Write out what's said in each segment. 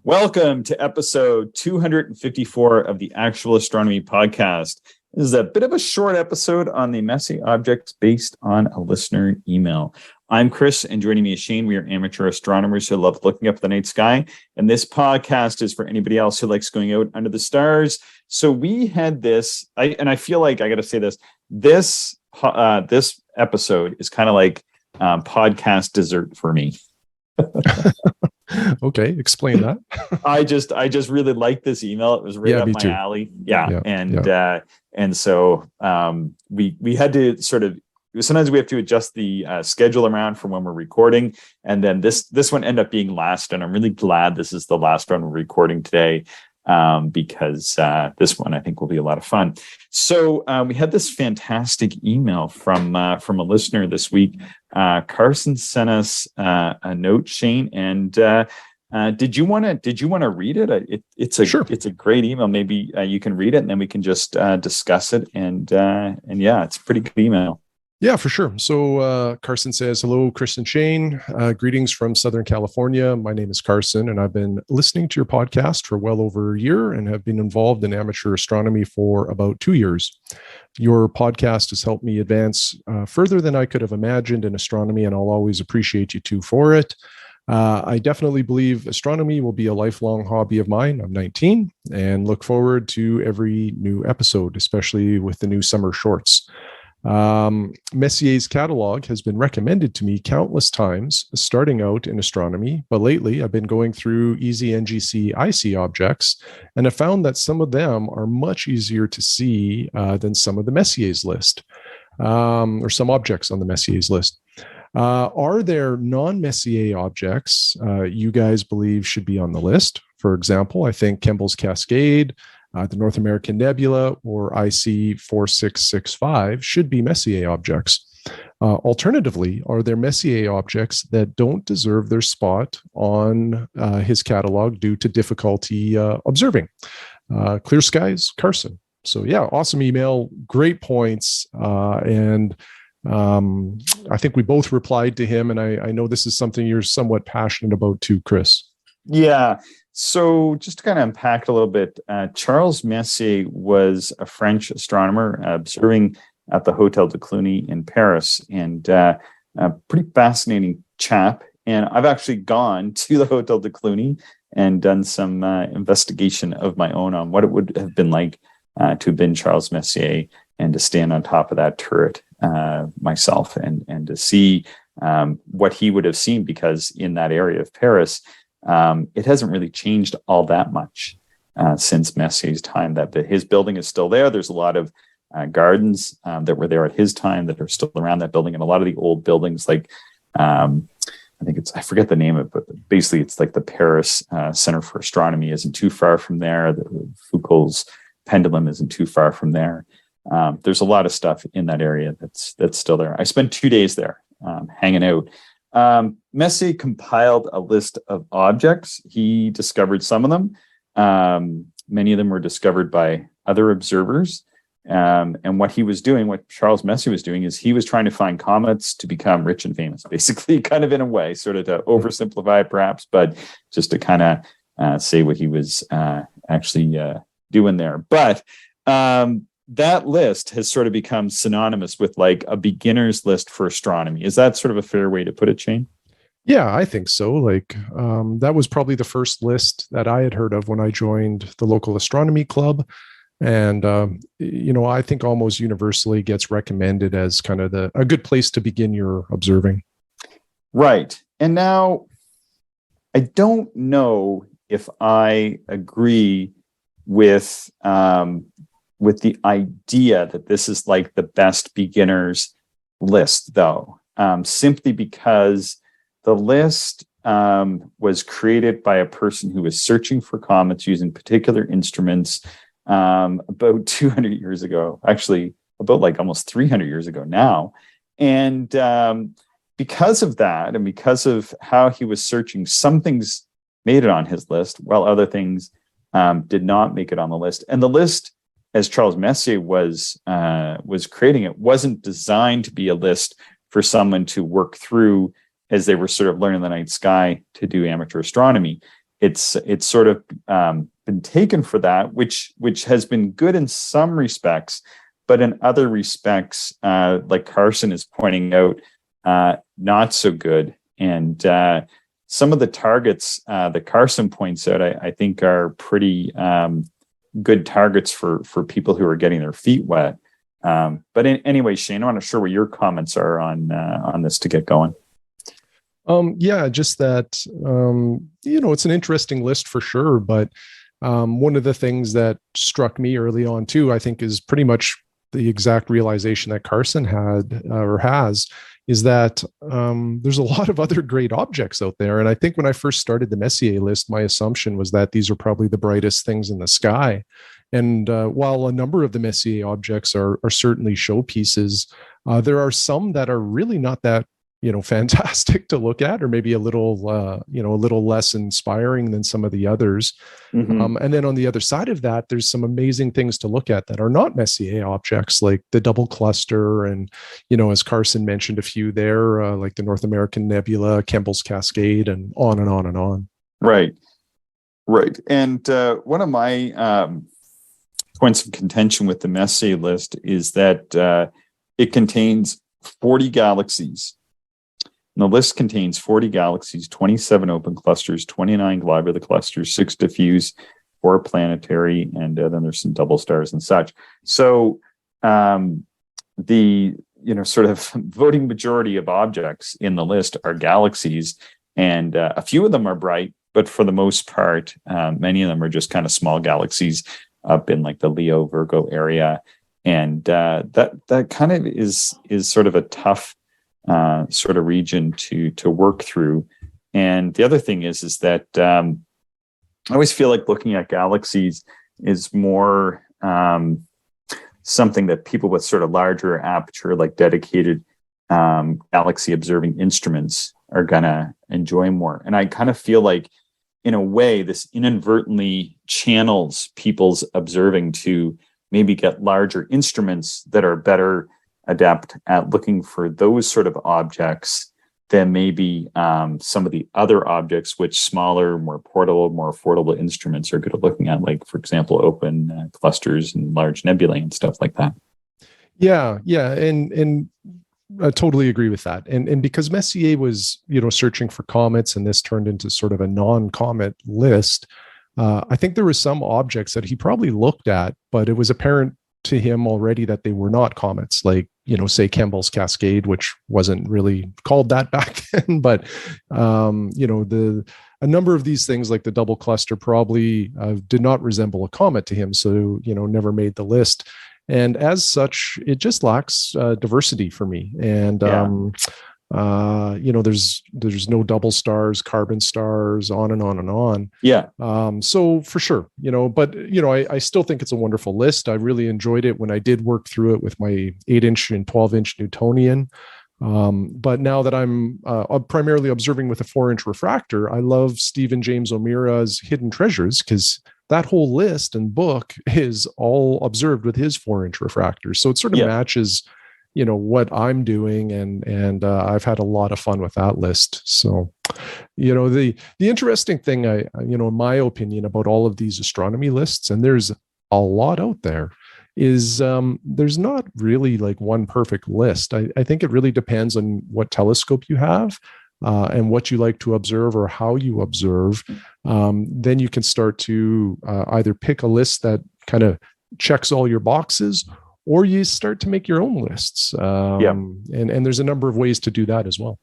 Welcome to episode 254 of the Actual Astronomy Podcast. This is a bit of a short episode on the Messier objects based on a listener email. I'm Chris, and joining me is Shane. We are amateur astronomers who love looking up at the night sky, and this podcast is for anybody else who likes going out under the stars. So we had this, I feel like I got to say this episode is kind of like podcast dessert for me. Okay, explain that. I just really liked this email. It was right up my alley. And so we had to sort of, sometimes we have to adjust the schedule around from when we're recording, and then this one ended up being last, and I'm really glad this is the last one we're recording today, because this one I think will be a lot of fun. So we had this fantastic email from a listener this week. Carson sent us a note, Shane, and did you want to read it? Sure. It's a great email. Maybe you can read it, and then we can just discuss it. And yeah, it's a pretty good email. Yeah, for sure. So Carson says, hello, Chris and Shane. Greetings from Southern California. My name is Carson, and I've been listening to your podcast for well over a year and have been involved in amateur astronomy for about 2 years. Your podcast has helped me advance further than I could have imagined in astronomy, and I'll always appreciate you two for it. I definitely believe astronomy will be a lifelong hobby of mine. I'm 19 and look forward to every new episode, especially with the new summer shorts. Messier's catalog has been recommended to me countless times starting out in astronomy, but lately I've been going through easy NGC IC objects, and I found that some of them are much easier to see than some of the Messier's list, or some objects on the Messier's list. Are there non-Messier objects you guys believe should be on the list? For example, I think Kemble's Cascade, the North American Nebula, or IC 4665 should be Messier objects. Alternatively, are there Messier objects that don't deserve their spot on his catalog due to difficulty observing? Clear skies, Carson. So yeah, awesome email, great points, and I think we both replied to him, and I know this is something you're somewhat passionate about too, Chris. Yeah. So just to kind of unpack a little bit, Charles Messier was a French astronomer observing at the Hôtel de Cluny in Paris, and a pretty fascinating chap. And I've actually gone to the Hôtel de Cluny and done some investigation of my own on what it would have been like to have been Charles Messier and to stand on top of that turret myself and to see what he would have seen, because in that area of Paris, it hasn't really changed all that much since Messier's time. That his building is still there. There's a lot of gardens that were there at his time that are still around that building, and a lot of the old buildings, like I think I forget the name of it, but basically it's like the Paris Center for Astronomy isn't too far from there. The Foucault's pendulum isn't too far from there. There's a lot of stuff in that area that's still there. I spent 2 days there hanging out. Messier compiled a list of objects. He discovered some of them. Many of them were discovered by other observers. And what Charles Messier was doing, is he was trying to find comets to become rich and famous, basically, kind of in a way, sort of to oversimplify it perhaps, but just to kind of say what he was actually doing there. But that list has sort of become synonymous with like a beginner's list for astronomy. Is that sort of a fair way to put it, Shane? Yeah, I think so. Like that was probably the first list that I had heard of when I joined the local astronomy club. And, I think almost universally gets recommended as kind of a good place to begin your observing. Right. And now I don't know if I agree with the idea that this is like the best beginner's list, though, simply because the list was created by a person who was searching for comets using particular instruments about 200 years ago, actually about like almost 300 years ago now. And because of that, and because of how he was searching, some things made it on his list, while other things did not make it on the list. And the list, as Charles Messier was creating it, wasn't designed to be a list for someone to work through as they were sort of learning the night sky to do amateur astronomy. it's sort of been taken for that, which has been good in some respects, but in other respects, like Carson is pointing out, not so good. And some of the targets that Carson points out, I think, are pretty good targets for people who are getting their feet wet. Anyway, Shane, I'm not sure what your comments are on this to get going. Just that, it's an interesting list for sure. But one of the things that struck me early on too, I think, is pretty much the exact realization that Carson had or has, is that there's a lot of other great objects out there. And I think when I first started the Messier list, my assumption was that these are probably the brightest things in the sky. And while a number of the Messier objects are certainly showpieces, there are some that are really not that fantastic to look at, or maybe a little less inspiring than some of the others. Mm-hmm. And then on the other side of that, there's some amazing things to look at that are not Messier objects, like the double cluster. And, as Carson mentioned, a few there, like the North American Nebula, Kemble's Cascade, and on and on and on. Right. And one of my points of contention with the Messier list is that it contains 40 galaxies. And the list contains 40 galaxies, 27 open clusters, 29 globular clusters, 6 diffuse, 4 planetary, and then there's some double stars and such. So the sort of voting majority of objects in the list are galaxies, and a few of them are bright, but for the most part, many of them are just kind of small galaxies up in like the Leo Virgo area, and that kind of is sort of a tough sort of region to work through. And the other thing is that I always feel like looking at galaxies is more something that people with sort of larger aperture, like dedicated galaxy observing instruments, are gonna enjoy more. And I kind of feel like, in a way, this inadvertently channels people's observing to maybe get larger instruments that are better adept at looking for those sort of objects than maybe some of the other objects which smaller, more portable, more affordable instruments are good at looking at, like, for example, open clusters and large nebulae and stuff like that. Yeah. And I totally agree with that. And because Messier was, searching for comets, and this turned into sort of a non-comet list, I think there were some objects that he probably looked at, but it was apparent to him already that they were not comets, like, say Kemble's Cascade, which wasn't really called that back then. But, a number of these things, like the double cluster, probably did not resemble a comet to him. So, never made the list. And as such, it just lacks diversity for me. And, there's no double stars, carbon stars, on and on and on. Yeah. So for sure, but I still think it's a wonderful list. I really enjoyed it when I did work through it with my 8-inch and 12-inch Newtonian. But now that I'm primarily observing with a 4-inch refractor, I love Stephen James O'Meara's Hidden Treasures, because that whole list and book is all observed with his 4-inch refractor. So it sort of matches what I'm doing, and I've had a lot of fun with that list. So, the interesting thing, in my opinion, about all of these astronomy lists, and there's a lot out there, is there's not really like one perfect list. I think it really depends on what telescope you have, and what you like to observe or how you observe. Then you can start to either pick a list that kind of checks all your boxes, or you start to make your own lists. And there's a number of ways to do that as well.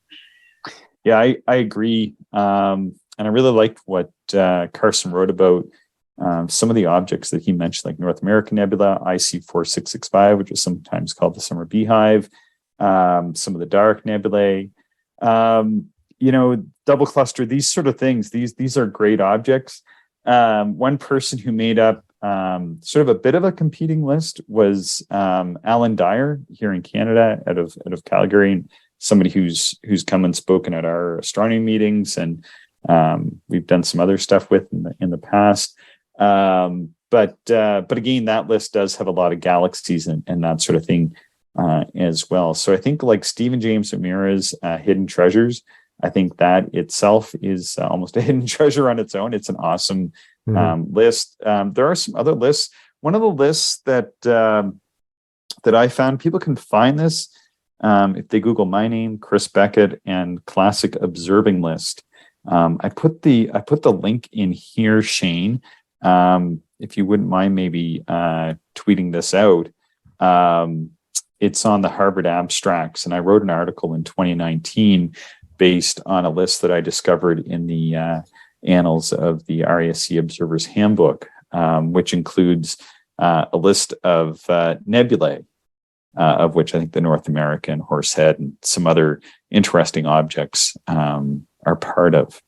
Yeah, I agree. And I really liked what Carson wrote about some of the objects that he mentioned, like North American Nebula, IC 4665, which is sometimes called the Summer Beehive, some of the dark nebulae, double cluster, these sort of things. These are great objects. One person who made up sort of a bit of a competing list was Alan Dyer here in Canada, out of Calgary, and somebody who's come and spoken at our astronomy meetings, and we've done some other stuff with in the past. But again, that list does have a lot of galaxies and that sort of thing as well. So I think, like Stephen James O'Meara's Hidden Treasures, I think that itself is almost a hidden treasure on its own. It's an awesome list. There are some other lists. One of the lists that I found, people can find this if they Google my name, Chris Beckett, and classic observing list. I put the link in here, Shane. If you wouldn't mind maybe tweeting this out. It's on the Harvard Abstracts, and I wrote an article in 2019 based on a list that I discovered in the annals of the RASC Observer's Handbook, which includes a list of nebulae, of which I think the North American, Horsehead, and some other interesting objects are part of.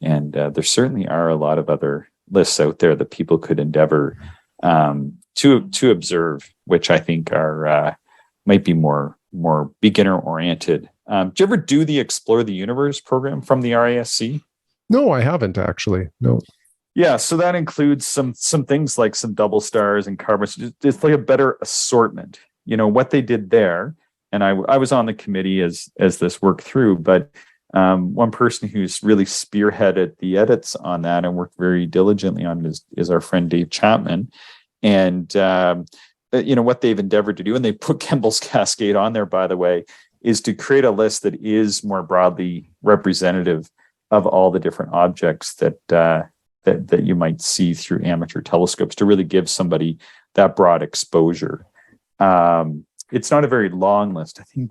And there certainly are a lot of other lists out there that people could endeavor to observe, which I think are might be more beginner oriented. Did you ever do the Explore the Universe program from the RASC? No, I haven't actually. No. Yeah, so that includes some things like some double stars and carbons. It's like a better assortment. What they did there, and I was on the committee as this worked through, but one person who's really spearheaded the edits on that and worked very diligently on it is our friend Dave Chapman. And what they've endeavored to do, and they put Kemble's Cascade on there, by the way, is to create a list that is more broadly representative of all the different objects that you might see through amateur telescopes, to really give somebody that broad exposure. It's not a very long list. I think,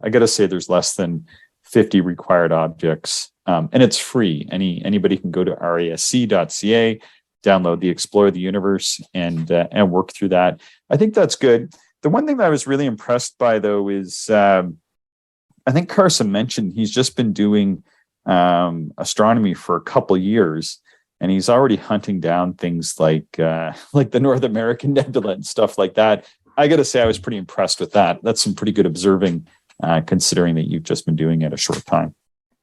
I got to say, there's less than 50 required objects, and it's free. Anybody can go to rasc.ca, download the Explore the Universe, and work through that. I think that's good. The one thing that I was really impressed by, though, is I think Carson mentioned he's just been doing astronomy for a couple years, and he's already hunting down things like the North American Nebula and stuff like that. I got to say, I was pretty impressed with that. That's some pretty good observing, considering that you've just been doing it a short time.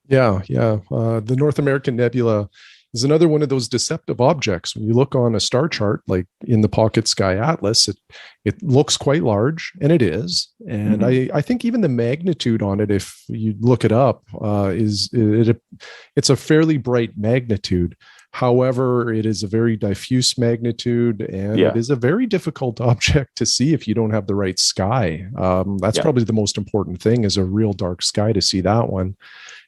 Yeah. The North American Nebula is another one of those deceptive objects. When you look on a star chart, like in the Pocket Sky Atlas, it looks quite large, and it is. And I think even the magnitude on it, if you look it up, it's a fairly bright magnitude. However, it is a very diffuse magnitude, and it is a very difficult object to see if you don't have the right sky. That's probably the most important thing, is a real dark sky to see that one.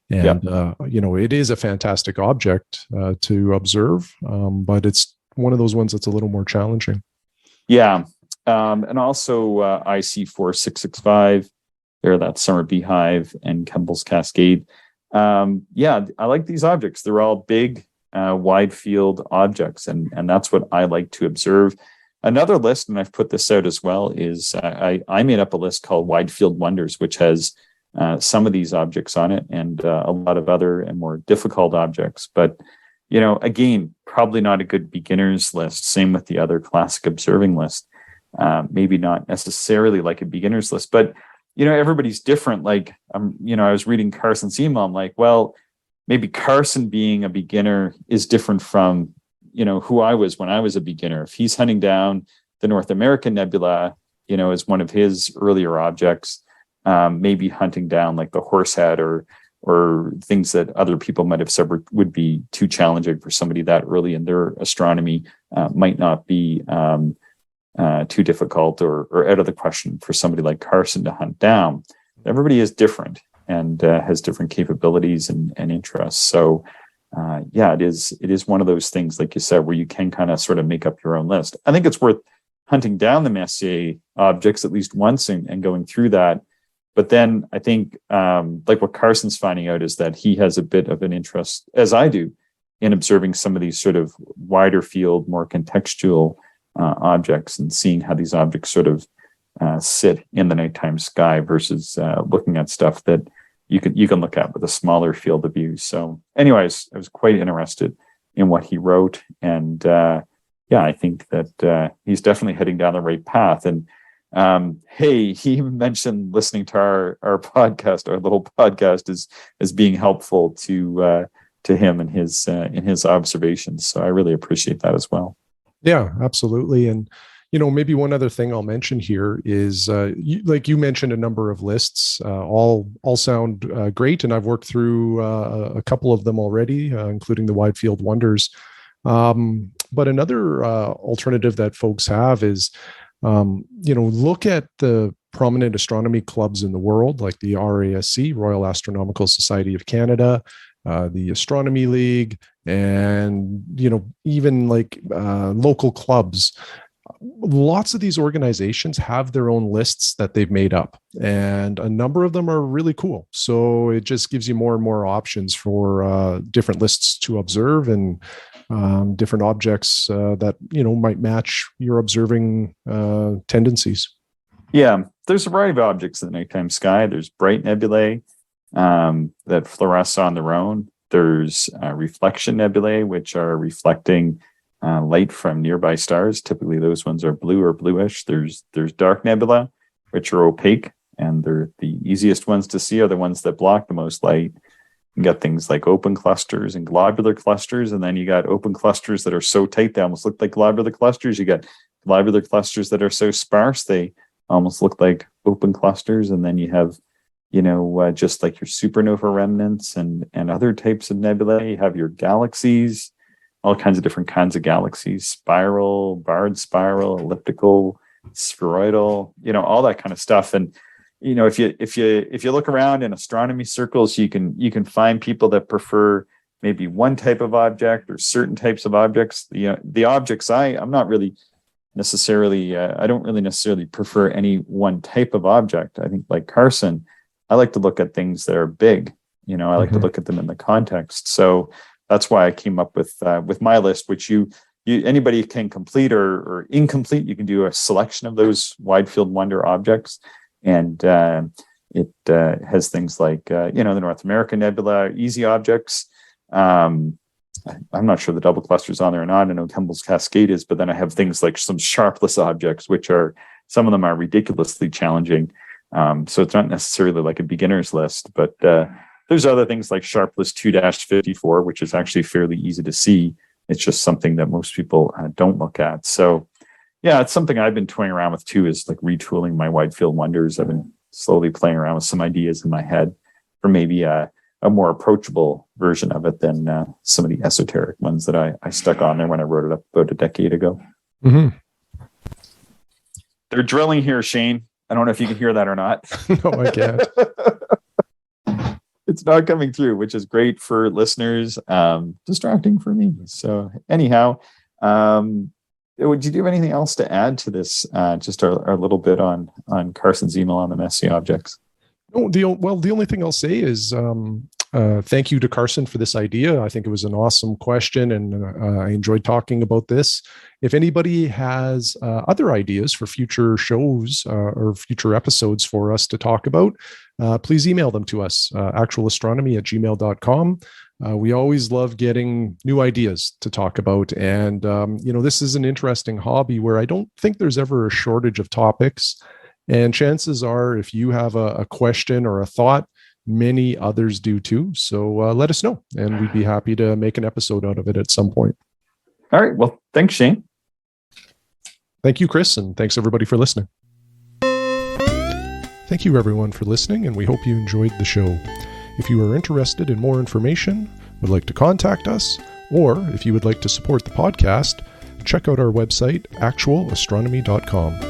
And, it is a fantastic object to observe, but it's one of those ones that's a little more challenging. Yeah. And also IC 4665, that Summer Beehive, and Kemble's Cascade. I like these objects. They're all big, wide field objects, and that's what I like to observe. Another list, and I've put this out as well, is I made up a list called Wide Field Wonders, which has some of these objects on it, and a lot of other and more difficult objects. But, again, probably not a good beginner's list. Same with the other classic observing list. Maybe not necessarily like a beginner's list, but, everybody's different. Like, I was reading Carson's email. I'm like, well, maybe Carson being a beginner is different from, who I was when I was a beginner. If he's hunting down the North American Nebula, as one of his earlier objects, maybe hunting down like the Horsehead or things that other people might have said would be too challenging for somebody that early in their astronomy, might not be too difficult or out of the question for somebody like Carson to hunt down. Everybody is different and has different capabilities and interests. So it is one of those things, like you said, where you can kind of sort of make up your own list. I think it's worth hunting down the Messier objects at least once and going through that. But then I think, like what Carson's finding out, is that he has a bit of an interest, as I do, in observing some of these sort of wider field, more contextual objects, and seeing how these objects sort of sit in the nighttime sky versus looking at stuff that you can look at with a smaller field of view. So anyways, I was quite interested in what he wrote. And I think that he's definitely heading down the right path. And he mentioned listening to our podcast, our little podcast, as being helpful to him and his observations. So I really appreciate that as well. Yeah, absolutely. And Maybe one other thing I'll mention here is, like you mentioned, a number of lists, all sound great, and I've worked through a couple of them already, including the Wide Field Wonders. But another alternative that folks have is, look at the prominent astronomy clubs in the world, like the RASC, Royal Astronomical Society of Canada, the Astronomy League, and even like local clubs. Lots of these organizations have their own lists that they've made up, and a number of them are really cool. So it just gives you more and more options for different lists to observe, and different objects that might match your observing tendencies. Yeah, there's a variety of objects in the nighttime sky. There's bright nebulae that fluoresce on their own. There's reflection nebulae, which are reflecting light from nearby stars. Typically, those ones are blue or bluish. There's dark nebula, which are opaque, and they're the easiest ones to see are the ones that block the most light. You got things like open clusters and globular clusters, and then you got open clusters that are so tight they almost look like globular clusters. You got globular clusters that are so sparse they almost look like open clusters, and then you have just like your supernova remnants and other types of nebulae. You have your galaxies, all kinds of different kinds of galaxies: spiral, barred spiral, elliptical, spheroidal, all that kind of stuff. And if you look around in astronomy circles, you can find people that prefer maybe one type of object or certain types of objects. The objects I'm not really necessarily I don't really necessarily prefer any one type of object. I think, like Carson, I like to look at things that are big. I like to look at them in the context. So that's why I came up with my list, which you anybody can complete or incomplete. You can do a selection of those wide field wonder objects, and it has things like the North American Nebula, easy objects. I'm not sure the double clusters on there or not. I know Kemble's Cascade is, but then I have things like some sharpless objects, which are, some of them are ridiculously challenging. So it's not necessarily like a beginner's list, but there's other things like sharpless 2-54, which is actually fairly easy to see. It's just something that most people don't look at. So yeah, it's something I've been toying around with too, is like retooling my wide field wonders. I've been slowly playing around with some ideas in my head for maybe a more approachable version of it than some of the esoteric ones that I stuck on there when I wrote it up about a decade ago. Mm-hmm. They're drilling here, Shane. I don't know if you can hear that or not. No, I can't. It's not coming through, which is great for listeners, distracting for me. So anyhow, would you do anything else to add to this? Just our little bit on Carson's email on the Messier objects. No, the only thing I'll say is thank you to Carson for this idea. I think it was an awesome question, and I enjoyed talking about this. If anybody has other ideas for future shows or future episodes for us to talk about, please email them to us, actualastronomy@gmail.com. We always love getting new ideas to talk about. And, this is an interesting hobby where I don't think there's ever a shortage of topics. And chances are, if you have a question or a thought, many others do too. So let us know, and we'd be happy to make an episode out of it at some point. All right. Well, thanks, Shane. Thank you, Chris, and thanks everybody for listening. Thank you everyone for listening, and we hope you enjoyed the show. If you are interested in more information, would like to contact us, or if you would like to support the podcast, check out our website, actualastronomy.com.